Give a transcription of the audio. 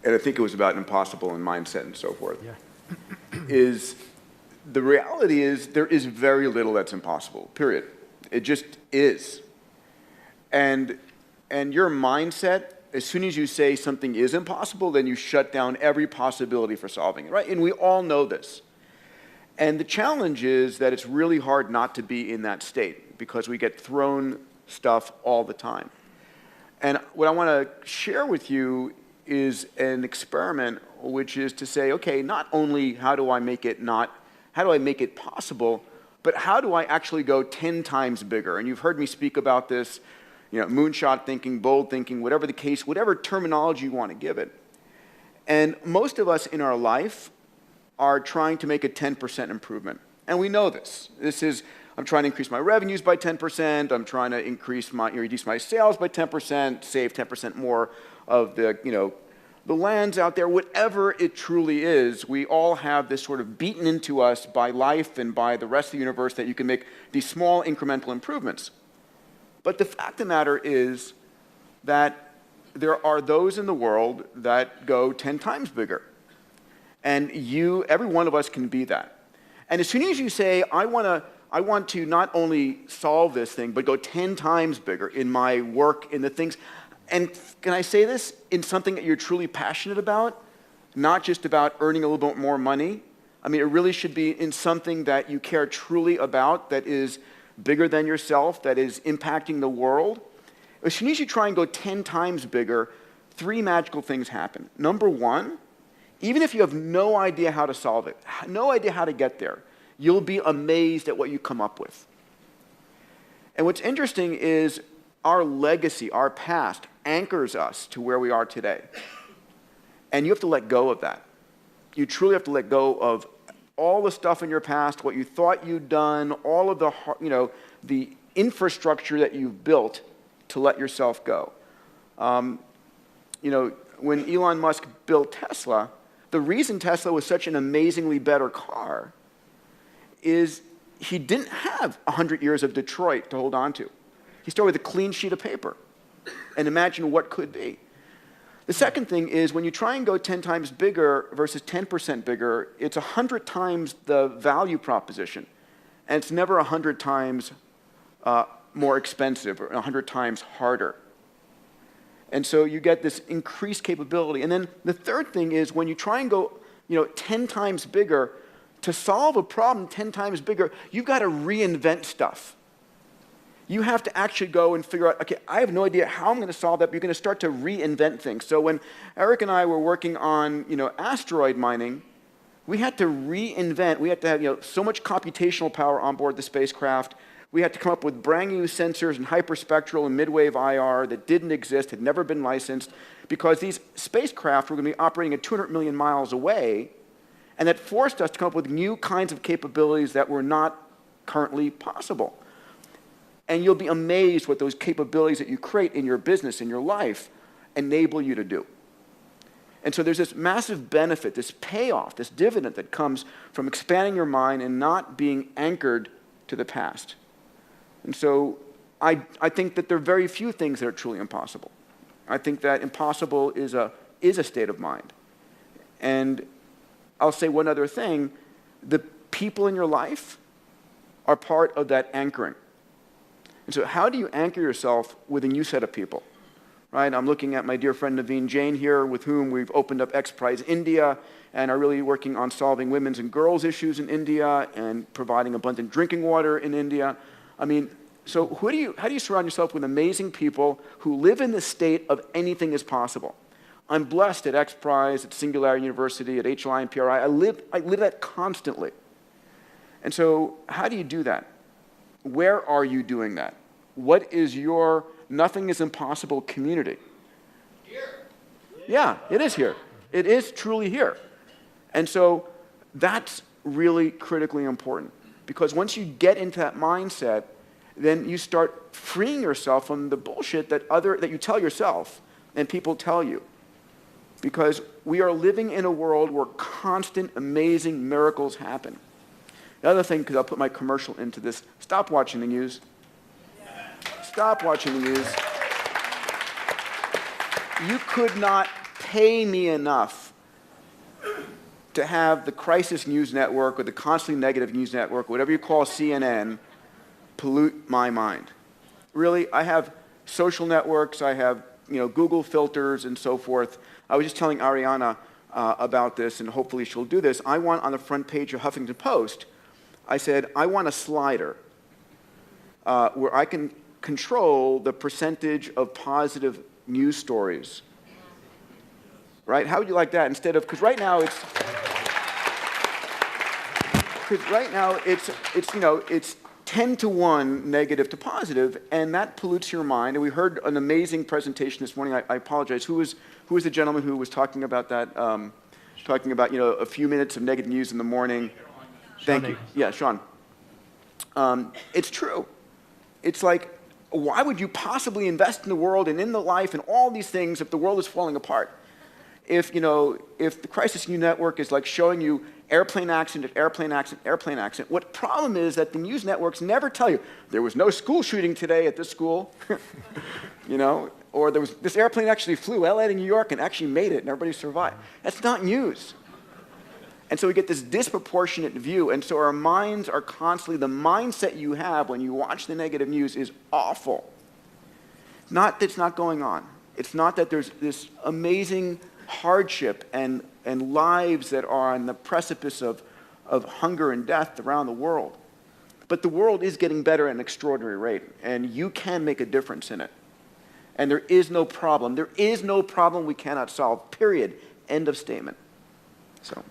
and I think it was about impossible and mindset and so forth, Yeah. is the reality is there is very little that's impossible, period. It just is. And your mindset, as soon as you say something is impossible, then you shut down every possibility for solving it, right? And we all know this. And the challenge is that it's really hard not to be in that state because we get thrown stuff all the time. And what I want to share with you is an experiment, which is to say, okay, not only how do I make it possible, but how do I actually go 10 times bigger? And you've heard me speak about this, moonshot thinking, bold thinking, whatever the case, whatever terminology you want to give it. And most of us in our life are trying to make a 10% improvement. And we know this. I'm trying to increase my revenues by 10%. I'm trying to reduce my sales by 10%, save 10% more of the lands out there. Whatever it truly is, we all have this sort of beaten into us by life and by the rest of the universe that you can make these small incremental improvements. But the fact of the matter is that there are those in the world that go 10 times bigger. And every one of us can be that. And as soon as you say, I want to not only solve this thing, but go 10 times bigger in my work, in the things, and can I say this, in something that you're truly passionate about, not just about earning a little bit more money. I mean, it really should be in something that you care truly about, that is bigger than yourself, that is impacting the world. As soon as you try and go 10 times bigger, 3 magical things happen. Number one, even if you have no idea how to solve it, no idea how to get there, you'll be amazed at what you come up with. And what's interesting is our legacy, our past, anchors us to where we are today. And you have to let go of that. You truly have to let go of all the stuff in your past, what you thought you'd done, all of the infrastructure that you've built to let yourself go. When Elon Musk built Tesla, the reason Tesla was such an amazingly better car is he didn't have 100 years of Detroit to hold on to. He started with a clean sheet of paper. And imagine what could be. The second thing is when you try and go 10 times bigger versus 10% bigger, it's 100 times the value proposition. And it's never 100 times more expensive or 100 times harder. And so you get this increased capability. And then the third thing is when you try and go 10 times bigger, to solve a problem 10 times bigger, you've got to reinvent stuff. You have to actually go and figure out, okay, I have no idea how I'm going to solve that, but you're going to start to reinvent things. So when Eric and I were working on asteroid mining, we had to reinvent. We had to have so much computational power on board the spacecraft. We had to come up with brand new sensors and hyperspectral and midwave IR that didn't exist, had never been licensed, because these spacecraft were going to be operating at 200 million miles away, and that forced us to come up with new kinds of capabilities that were not currently possible. And you'll be amazed what those capabilities that you create in your business, in your life, enable you to do. And so there's this massive benefit, this payoff, this dividend that comes from expanding your mind and not being anchored to the past. And so I think that there are very few things that are truly impossible. I think that impossible is a state of mind. And I'll say one other thing. The people in your life are part of that anchoring. And so how do you anchor yourself with a new set of people? Right? I'm looking at my dear friend Naveen Jain here, with whom we've opened up X Prize India and are really working on solving women's and girls' issues in India and providing abundant drinking water in India. I mean, so how do you surround yourself with amazing people who live in the state of anything is possible? I'm blessed at X Prize, at Singularity University, at HLI and PRI. I live that constantly. And so how do you do that? Where are you doing that? What is your nothing is impossible community? Here. Yeah, it is here. It is truly here. And so that's really critically important, because once you get into that mindset, then you start freeing yourself from the bullshit that you tell yourself and people tell you. Because we are living in a world where constant, amazing miracles happen. The other thing, because I'll put my commercial into this, stop watching the news. Stop watching the news. You could not pay me enough to have the crisis news network or the constantly negative news network, whatever you call CNN, pollute my mind. Really, I have social networks, I have Google filters and so forth. I was just telling Ariana about this, and hopefully she'll do this. I want on the front page of Huffington Post, I said, I want a slider where I can control the percentage of positive news stories. Right? How would you like that instead of, because right now it's 10 to 1 negative to positive, and that pollutes your mind. And we heard an amazing presentation this morning. I apologize. Who was the gentleman who was talking about that? Talking about a few minutes of negative news in the morning. Thank you. Yeah, Sean. It's true. It's like, why would you possibly invest in the world and in the life and all these things if the world is falling apart? If the crisis news network is like showing you airplane accident, airplane accident, airplane accident, what problem is that the news networks never tell you, there was no school shooting today at this school, or there was, this airplane actually flew LA to New York and actually made it and everybody survived. That's not news. And so we get this disproportionate view, and so our minds are constantly, the mindset you have when you watch the negative news is awful. Not that it's not going on. It's not that there's this amazing hardship and lives that are on the precipice of hunger and death around the world. But the world is getting better at an extraordinary rate, and you can make a difference in it. And there is no problem. There is no problem we cannot solve, period. End of statement. So.